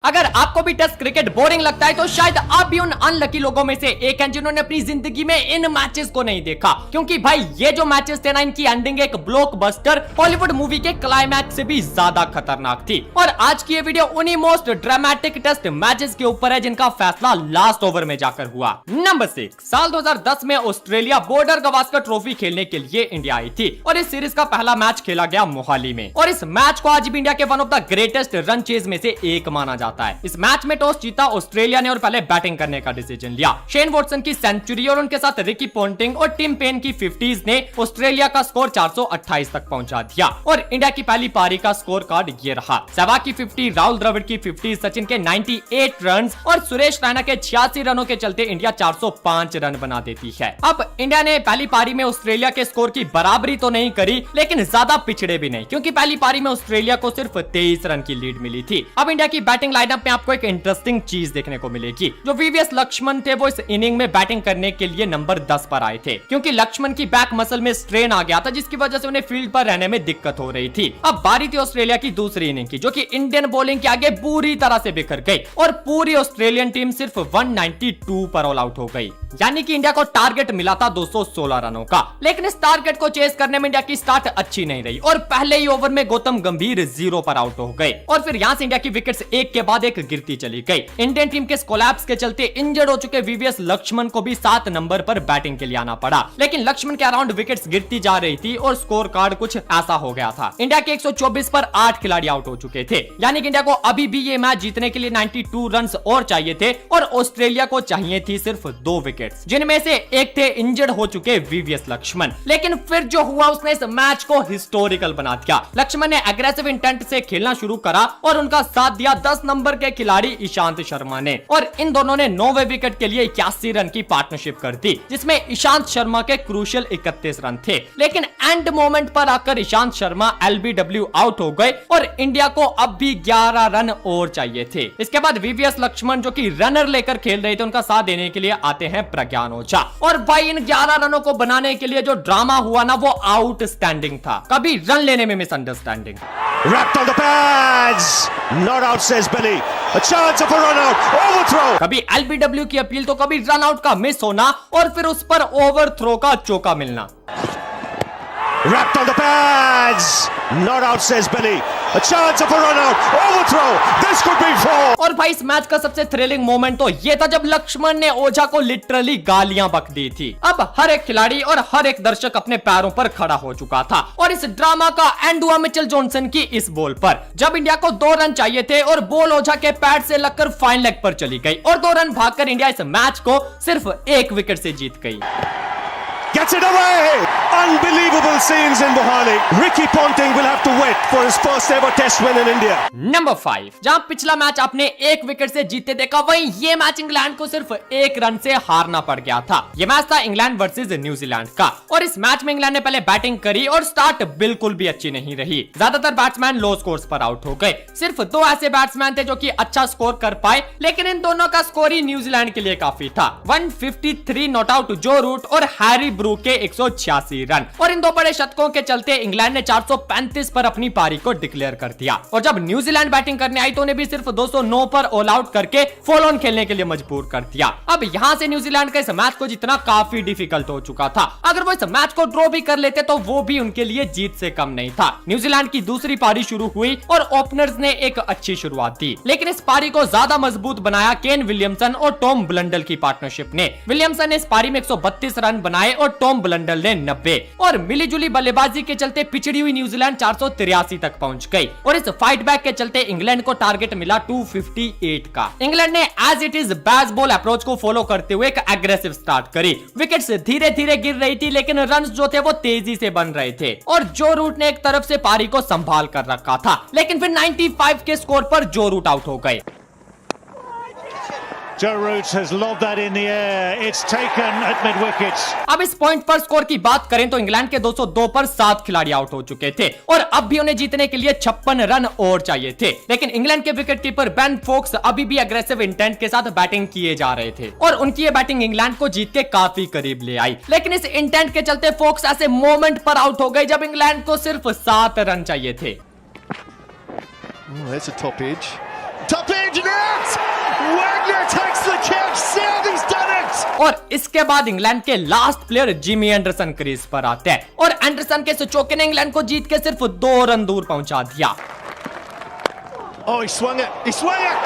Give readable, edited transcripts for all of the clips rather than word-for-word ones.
अगर आपको भी टेस्ट क्रिकेट बोरिंग लगता है तो शायद आप भी उन अनलकी लोगों में से एक हैं जिन्होंने अपनी जिंदगी में इन मैचेस को नहीं देखा, क्योंकि भाई ये जो मैचेस थे ना, इनकी एंडिंग एक ब्लॉकबस्टर हॉलीवुड मूवी के क्लाइमैक्स से भी ज्यादा खतरनाक थी। और आज की ये वीडियो उन्हीं मोस्ट ड्रामेटिक टेस्ट मैचेस के ऊपर है जिनका फैसला लास्ट ओवर में जाकर हुआ। नंबर 6, साल 2010 में ऑस्ट्रेलिया बॉर्डर गवास्कर ट्रॉफी खेलने के लिए इंडिया आई थी और इस सीरीज का पहला मैच खेला गया मोहाली में। और इस मैच को आज भी इंडिया के one of the greatest run chase में से एक माना जाता है। इस मैच में टॉस जीता ऑस्ट्रेलिया ने और पहले बैटिंग करने का डिसीजन लिया। शेन वॉटसन की सेंचुरी और उनके साथ रिकी पॉन्टिंग और टिम पेन की 50s ने ऑस्ट्रेलिया का स्कोर 428 तक पहुंचा दिया और इंडिया की पहली पारी का स्कोर कार्ड ये रहा। सहवाग की 50, राहुल द्रविड़ की 50, सचिन के 98 रन और सुरेश रैना के 86 रनों के चलते इंडिया 405 रन बना देती है। अब इंडिया ने पहली पारी में ऑस्ट्रेलिया के स्कोर की बराबरी तो नहीं करी, लेकिन ज्यादा पिछड़े भी नहीं, क्योंकि पहली पारी में ऑस्ट्रेलिया को सिर्फ 23 रन की लीड मिली थी। अब इंडिया की बैटिंग लाइनअप में आपको एक इंटरेस्टिंग चीज देखने को मिलेगी। जो वीवीएस लक्ष्मण थे वो इस इनिंग में बैटिंग करने के लिए नंबर 10 पर आए थे, क्योंकि लक्ष्मण की बैक मसल में स्ट्रेन आ गया था, जिसकी वजह से उन्हें फील्ड पर रहने में दिक्कत हो रही थी। अब बारी थी ऑस्ट्रेलिया की दूसरी इनिंग की, जो कि इंडियन बॉलिंग के आगे बुरी तरह से बिखर गई और पूरी ऑस्ट्रेलियन टीम सिर्फ 192 पर ऑल आउट हो गई। यानी कि इंडिया को टारगेट मिला था 216 रनों का, लेकिन इस टारगेट को चेस करने में इंडिया की स्टार्ट अच्छी नहीं रही और पहले ही ओवर में गौतम गंभीर 0 पर आउट हो गए और फिर यहां से इंडिया की विकेट्स एक के बाद एक गिरती चली गई। इंडियन टीम के कोलैप्स के चलते इंजर्ड हो चुके वीवीएस लक्ष्मण को भी 7 नंबर पर बैटिंग के लिए आना पड़ा, लेकिन लक्ष्मण के अराउंड विकेट्स गिरती जा रही थी और स्कोर कार्ड कुछ ऐसा हो गया था। इंडिया के 124 पर 8 खिलाड़ी आउट हो चुके थे, यानी कि इंडिया को अभी भी ये मैच जीतने के लिए 92 रन और चाहिए थे और ऑस्ट्रेलिया को चाहिए थी सिर्फ 2 विकेट्स, जिनमें से एक थे इंजर्ड हो चुके वीवीएस लक्ष्मण। लेकिन फिर जो हुआ उसने इस मैच को हिस्टोरिकल बना दिया। लक्ष्मण ने एग्रेसिव इंटेंट से खेलना शुरू करा और उनका साथ दिया 10 नंबर के खिलाड़ी ईशांत शर्मा ने, और इन दोनों ने 9वें विकेट के लिए 81 रन की पार्टनरशिप कर दी, जिसमें ईशांत शर्मा के क्रूशियल 31 रन थे। लेकिन एंड मोमेंट पर आकर ईशांत शर्मा एलबीडब्ल्यू आउट हो गए और इंडिया को अब भी 11 रन और चाहिए थे। इसके बाद वीवीएस लक्ष्मण, जो कि रनर लेकर खेल रहे थे, उनका साथ देने के लिए आते हैं प्रज्ञान ओझा। और भाई इन 11 रनों को बनाने के लिए जो ड्रामा हुआ ना, वो आउटस्टैंडिंग था। कभी रन लेने में misunderstanding, wrapped on the pads, not out says Billy, a chance of a run out, overthrow, कभी एलबीडब्ल्यू की अपील तो कभी रन आउट का मिस होना और फिर उस पर ओवरथ्रो का चौका मिलना। wrapped on the pads, not out says Billy, a chance of a run out, overthrow, this could be 4। और भाई इस मैच का सबसे थ्रिलिंग मोमेंट तो ये था जब लक्ष्मण ने ओझा को लिटरली गालियां बक दी थी। अब हर एक खिलाड़ी और हर एक दर्शक अपने पैरों पर खड़ा हो चुका था और इस ड्रामा का एंड हुआ मिचेल जॉनसन की इस बॉल पर, जब इंडिया को 2 रन चाहिए थे और बॉल ओझा के पैड से लगकर फाइन लेग पर चली गई और 2 रन भागकर इंडिया इस मैच को सिर्फ 1 विकेट से जीत गई। Gets it away! Unbelievable scenes in Mohali. Ricky Ponting will have to wait for his first ever test win in India. Number 5, जहां पिछला मैच आपने 1 विकेट से जीते देखा, वहीं ये मैच इंग्लैंड को सिर्फ 1 रन से हारना पड़ गया था। ये मैच था इंग्लैंड वर्सेस न्यूजीलैंड का और इस मैच में इंग्लैंड ने पहले बैटिंग करी और स्टार्ट बिल्कुल भी अच्छी नहीं रही। ज्यादातर बैट्समैन लो स्कोर्स पर आउट हो गए। सिर्फ 2 ऐसे बैट्समैन थे जो कि अच्छा स्कोर कर पाए, लेकिन इन दोनों का स्कोर ही न्यूजीलैंड के लिए काफी था। 153 नॉट आउट जो रूट और हैरी ब्रूक के 186 रन, और इन 2 बड़े शतकों के चलते इंग्लैंड ने 435 पर अपनी पारी को डिक्लेयर कर दिया। और जब न्यूजीलैंड बैटिंग करने आई तो उन्हें भी सिर्फ 209 पर ऑल आउट करके फॉलो ऑन खेलने के लिए मजबूर कर दिया। अब यहां से न्यूजीलैंड का इस मैच को जीतना काफी डिफिकल्ट हो चुका था। अगर वो इस मैच को ड्रॉ भी कर लेते तो वो भी उनके लिए जीत से कम नहीं था। न्यूजीलैंड की दूसरी पारी शुरू हुई और ओपनर्स ने एक अच्छी शुरुआत दी, लेकिन इस पारी को ज्यादा मजबूत बनाया केन विलियमसन और टॉम ब्लंडल की पार्टनरशिप ने। विलियमसन ने इस पारी में 132 रन बनाए और टॉम ब्लंडल ने 90, और मिलीजुली बल्लेबाजी के चलते पिछड़ी हुई न्यूजीलैंड 483 तक पहुंच गई और इस फाइट बैक के चलते इंग्लैंड को टारगेट मिला 258 का। इंग्लैंड ने as it is Bazball approach को फॉलो करते हुए एक एग्रेसिव स्टार्ट करी। विकेट्स धीरे धीरे गिर रही थी, लेकिन रन्स जो थे वो तेजी से बन रहे थे और जो रूट ने एक तरफ से पारी को संभाल कर रखा था, लेकिन फिर 95 के स्कोर पर जो रूट आउट हो गए। Joe Root has lobbed that in the air. It's taken at mid wickets. अब इस पॉइंट पर स्कोर की बात करें तो इंग्लैंड के 202 पर 7 खिलाड़ी आउट हो चुके थे और अब भी उन्हें जीतने के लिए 56 रन और चाहिए थे। लेकिन इंग्लैंड के विकेट कीपर बेन फोक्स अभी भी एग्रेसिव इंटेंट के साथ बैटिंग किए जा रहे थे और उनकी ये बैटिंग इंग्लैंड को जीत के काफी करीब ले आई। लेकिन इस इंटेंट के चलते फोक्स ऐसे मोमेंट पर आउट हो गए जब इंग्लैंड को सिर्फ 7 रन चाहिए थे। There's a top edge. Top edge! और इसके बाद इंग्लैंड के last player Jimmy Anderson crease पर आते हैं और एंडरसन के चौके ने इंग्लैंड को जीत के सिर्फ 2 रन दूर पहुंचा दिया। Oh, he swung it. He swung it.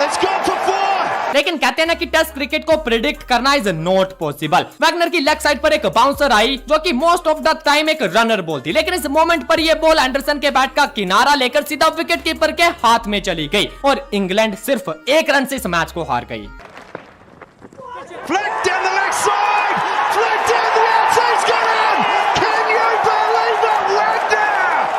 It's gone for 4. लेकिन कहते हैं ना कि टेस्ट क्रिकेट को प्रिडिक्ट करना इज नॉट पॉसिबल। वैगनर की लेग साइड पर एक बाउंसर आई जो कि मोस्ट ऑफ द टाइम एक रनर बॉल थी, लेकिन इस मोमेंट पर यह बॉल एंडरसन के बैट का किनारा लेकर सीधा विकेट कीपर के हाथ में चली गई और इंग्लैंड सिर्फ 1 रन से इस मैच को हार गई। Flick down the left side. Flick down the outside. It's gone in. Can you believe it, Wagner?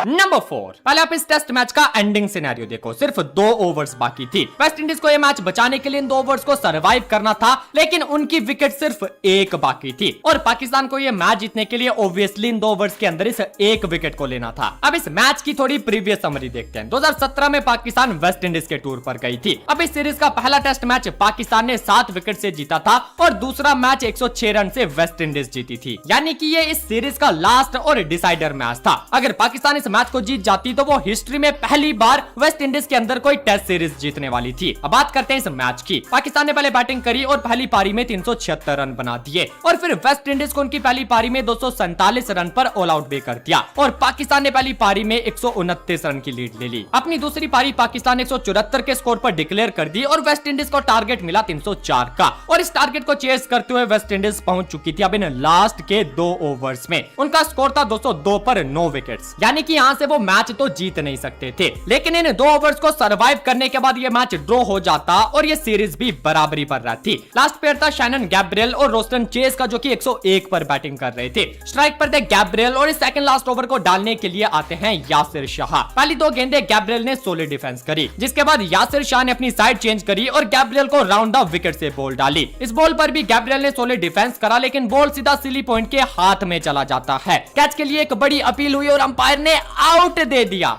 Number 4, पहले आप इस टेस्ट मैच का एंडिंग सिनेरियो देखो। सिर्फ 2 ओवर्स बाकी थी। वेस्ट इंडीज को यह मैच बचाने के लिए इन 2 ओवर्स को सरवाइव करना था, लेकिन उनकी विकेट सिर्फ 1 बाकी थी और पाकिस्तान को यह मैच जीतने के लिए ऑब्वियसली इन 2 ओवर्स के अंदर इस 1 विकेट को लेना था। अब इस मैच की थोड़ी प्रीवियस समरी देखते हैं। 2017 में पाकिस्तान वेस्ट इंडीज के टूर पर गई थी। अब इस सीरीज का पहला टेस्ट मैच पाकिस्तान ने 7 विकेट से जीता था और दूसरा मैच 106 रन से वेस्ट इंडीज जीती थी, यानी कि ये इस सीरीज का लास्ट और डिसाइडर मैच था। अगर पाकिस्तान इस मैच को जीत जाती तो वो हिस्ट्री में पहली बार वेस्ट इंडीज के अंदर कोई टेस्ट सीरीज जीतने वाली थी। अब बात करते हैं इस मैच की। पाकिस्तान ने पहले बैटिंग करी और पहली पारी में 376 रन बना दिए और फिर वेस्ट इंडीज को उनकी पहली पारी में 247 रन पर ऑल आउट भी कर दिया और पाकिस्तान ने पहली पारी में 129 रन की लीड ले ली। अपनी दूसरी पारी पाकिस्तान ने 174 के स्कोर पर डिक्लेयर कर दी और वेस्ट इंडीज को टारगेट मिला 304 का और इस टारगेट को चेस करते हुए वेस्ट इंडीज पहुंच चुकी थी अब इन लास्ट के 2 ओवर्स में। उनका स्कोर था 202 पर 9 विकेट्स, यानी कि यहां से वो मैच तो जीत नहीं सकते थे, लेकिन इन 2 ओवर्स को सरवाइव करने के बाद ये मैच ड्रॉ हो जाता और ये सीरीज भी बराबरी पर रहती। लास्ट प्लेयर था शैनन गैब्रियल और रोस्टन चेस का, जो कि 101 पर बैटिंग कर रहे थे। स्ट्राइक पर थे गैब्रियल और इस सेकंड लास्ट ओवर को डालने के लिए आते हैं यासिर शाह। पहली 2 गेंदें गैब्रियल ने सोलिड डिफेंस करी, जिसके बाद यासिर शाह ने अपनी साइड चेंज करी और गैब्रियल को राउंड द विकेट से बॉल डाली। इस बॉल पर भी गैब्रियल ने सोलिड डिफेंस करा, लेकिन बॉल सीधा सिली पॉइंट के हाथ में चला जाता है। कैच के लिए एक बड़ी अपील हुई और अंपायर ने आउट दे दिया।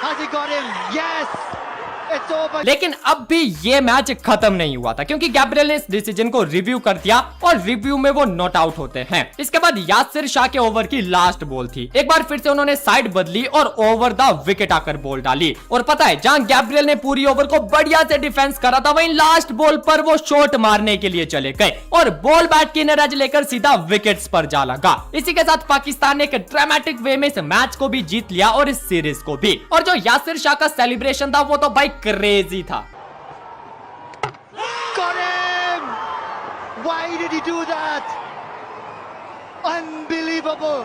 Has he got him? Yes! It's over. लेकिन अब भी ये मैच खत्म नहीं हुआ था, क्योंकि गैब्रियल ने इस डिसीजन को रिव्यू कर दिया और रिव्यू में वो नॉट आउट होते हैं। इसके बाद यासिर शाह के ओवर की लास्ट बॉल थी। एक बार फिर से उन्होंने साइड बदली और ओवर द विकेट आकर बॉल डाली और पता है, जहां गैब्रियल ने पूरी ओवर को बढ़िया से डिफेंस करा था, वहीं लास्ट बॉल पर वो शॉट मारने के लिए चले गए और बॉल बैट की नरज लेकर सीधा विकेट्स पर जा लगा। इसी के साथ पाकिस्तान ने एक ड्रामेटिक वे में इस मैच को भी जीत लिया और इस सीरीज को भी। और जो यासिर शाह का सेलिब्रेशन था वो तो भाई क्रेजी था। Got him! Why did he do that? Unbelievable!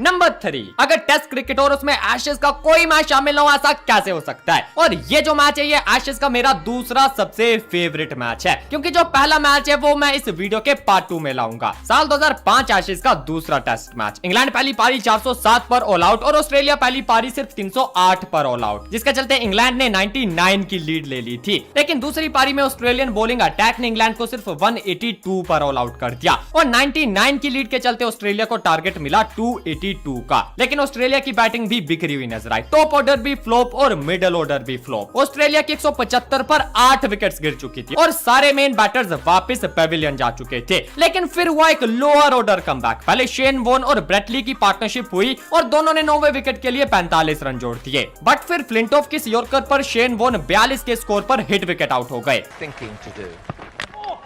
Number 3, अगर टेस्ट क्रिकेट और उसमें एशेज का कोई मैच शामिल हो, ऐसा कैसे हो सकता है? और ये जो मैच है ये एशेज का मेरा दूसरा सबसे फेवरेट मैच है, क्योंकि जो पहला मैच है वो मैं इस वीडियो के पार्ट 2 में लाऊंगा। साल 2005 एशेज का दूसरा टेस्ट मैच। इंग्लैंड पहली पारी 407 पर ऑल आउट और ऑस्ट्रेलिया पहली पारी सिर्फ 308 पर ऑल आउट, जिसके चलते इंग्लैंड ने 99 की लीड ले ली थी। लेकिन दूसरी पारी में ऑस्ट्रेलियन बॉलिंग अटैक ने इंग्लैंड को सिर्फ 182 पर ऑल आउट कर दिया और 99 की लीड के चलते ऑस्ट्रेलिया को टारगेट मिला 282 का। लेकिन ऑस्ट्रेलिया की बैटिंग भी बिखरी हुई नजर आई। टॉप ऑर्डर भी फ्लॉप और मिडिल ऑर्डर भी फ्लॉप। ऑस्ट्रेलिया की 175 पर 8 विकेट्स गिर चुकी थी और सारे मेन बैटर्स वापस पेविलियन जा चुके थे। लेकिन फिर हुआ एक लोअर ऑर्डर कमबैक। पहले शेन वॉर्न और ब्रेटली की पार्टनरशिप हुई और दोनों ने 9वें विकेट के लिए 45 रन जोड़ दिए, बट फिर फ्लिंटॉफ की यॉर्कर पर शेन वॉर्न 42 के स्कोर पर हिट विकेट आउट हो गए।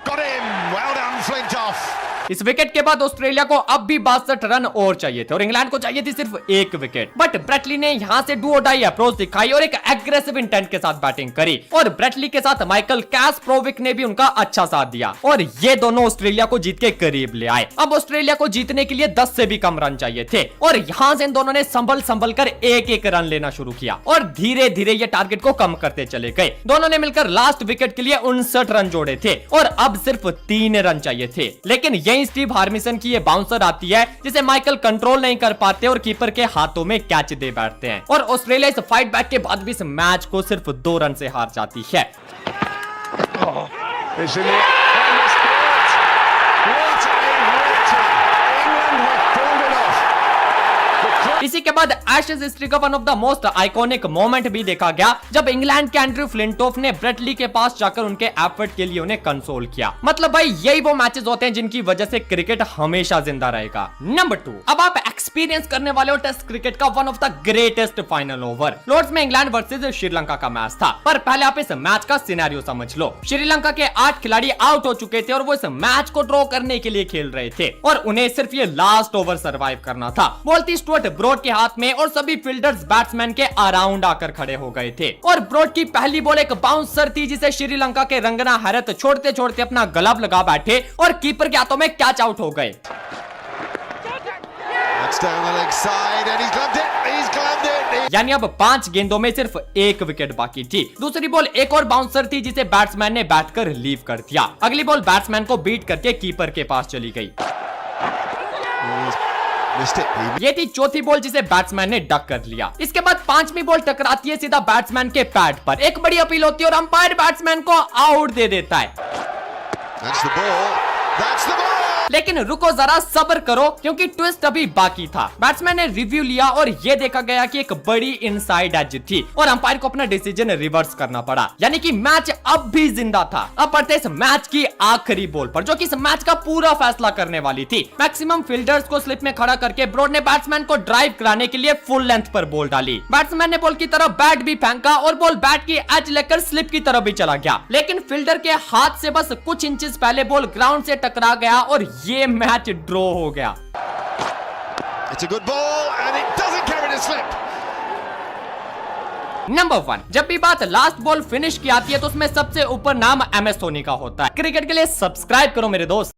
Got him. Well done, Flintoff. इस विकेट के बाद ऑस्ट्रेलिया को अब भी 62 रन और चाहिए थे और इंग्लैंड को चाहिए थी सिर्फ 1 विकेट। बट ब्रेटली ने यहां से डू और डाई अप्रोच दिखाई और एक एग्रेसिव इंटेंट के साथ बैटिंग करी और ब्रेटली के साथ माइकल कैस्प्रोविक ने भी उनका अच्छा साथ दिया और ये दोनों ऑस्ट्रेलिया को जीत के करीब ले आए। अब ऑस्ट्रेलिया को जीतने के लिए 10 से भी कम रन चाहिए थे और यहां से इन दोनों ने संभल कर एक रन लेना शुरू किया और धीरे धीरे ये टारगेट को कम करते चले गए। दोनों ने मिलकर लास्ट विकेट के लिए 59 रन जोड़े थे और अब सिर्फ 3 रन चाहिए थे। लेकिन यही स्टीव हार्मिसन की ये बाउंसर आती है जिसे माइकल कंट्रोल नहीं कर पाते और कीपर के हाथों में कैच दे बैठते हैं और ऑस्ट्रेलिया इस फाइट बैक के बाद भी इस मैच को सिर्फ 2 रन से हार जाती है। What a victory! England have pulled it off. The crowd इसी के बाद एशेज हिस्ट्री का one of the most iconic moment भी देखा गया जब इंग्लैंड के एंड्रयू फ्लिंटॉफ ने ब्रेट ली के पास जाकर उनके एफर्ट के लिए उन्हें कंसोल किया। मतलब भाई यही वो मैचेस होते हैं जिनकी वजह से क्रिकेट हमेशा जिंदा रहेगा। नंबर 2, अब आप एक्सपीरियंस करने वाले हो टेस्ट क्रिकेट का one of the greatest final over. Lord's में इंग्लैंड वर्सेस श्रीलंका का मैच था, पर पहले आप इस मैच का सिनेरियो समझ लो। श्रीलंका के 8 खिलाड़ी आउट हो चुके थे और वो इस मैच को ड्रॉ करने के लिए खेल रहे थे और उन्हें सिर्फ ये लास्ट ओवर सरवाइव करना था। बॉल थी स्टुअर्ट ब्रॉड के हाथ में और सभी फील्डर्स बैट्समैन के अराउंड आकर खड़े हो गए थे और ब्रॉड की पहली बॉल एक बाउंसर थी जिसे श्रीलंका के रंगना हैरत छोड़ते छोड़ते अपना ग्लव लगा बैठे और कीपर के हाथों में कैच आउट हो गए। यानी अब 5 गेंदों में सिर्फ 1 विकेट बाकी थी। दूसरी बॉल एक और बाउंसर थी जिसे बैट्समैन ने बैट कर लीव कर दिया। अगली बॉल बैट्समैन को बीट करके कीपर के पास चली गई। ये थी चौथी बॉल जिसे बैट्समैन ने डक कर लिया। इसके बाद 5वीं बॉल टकराती है सीधा बैट्समैन के पैड पर। एक बड़ी अपील होती है और अंपायर बैट्समैन को आउट दे देता है। लेकिन रुको जरा, सब्र करो क्योंकि ट्विस्ट अभी बाकी था। बैट्समैन ने रिव्यू लिया और ये देखा गया कि एक बड़ी इनसाइड एज थी और अंपायर को अपना डिसीजन रिवर्स करना पड़ा। यानी कि मैच अब भी जिंदा था। अब बढ़ते इस मैच की आखिरी बॉल पर जो कि इस मैच का पूरा फैसला करने वाली थी। मैक्सिमम फील्डर्स को स्लिप में खड़ा करके ब्रॉड ने बैट्समैन को ड्राइव कराने के लिए फुल लेंथ पर बॉल डाली। बैट्समैन ने बॉल की तरफ बैट भी फेंका और बॉल बैट की एज लेकर स्लिप की तरफ भी चला गया, लेकिन फील्डर के हाथ से बस कुछ इंचेस पहले बॉल ग्राउंड से टकरा गया और ये मैच ड्रॉ हो गया। It's a good ball and it doesn't carry the slip. Number 1, जब भी बात लास्ट बॉल फिनिश की आती है तो उसमें सबसे ऊपर नाम MS धोनी का होता है। क्रिकेट के लिए सब्सक्राइब करो मेरे दोस्त।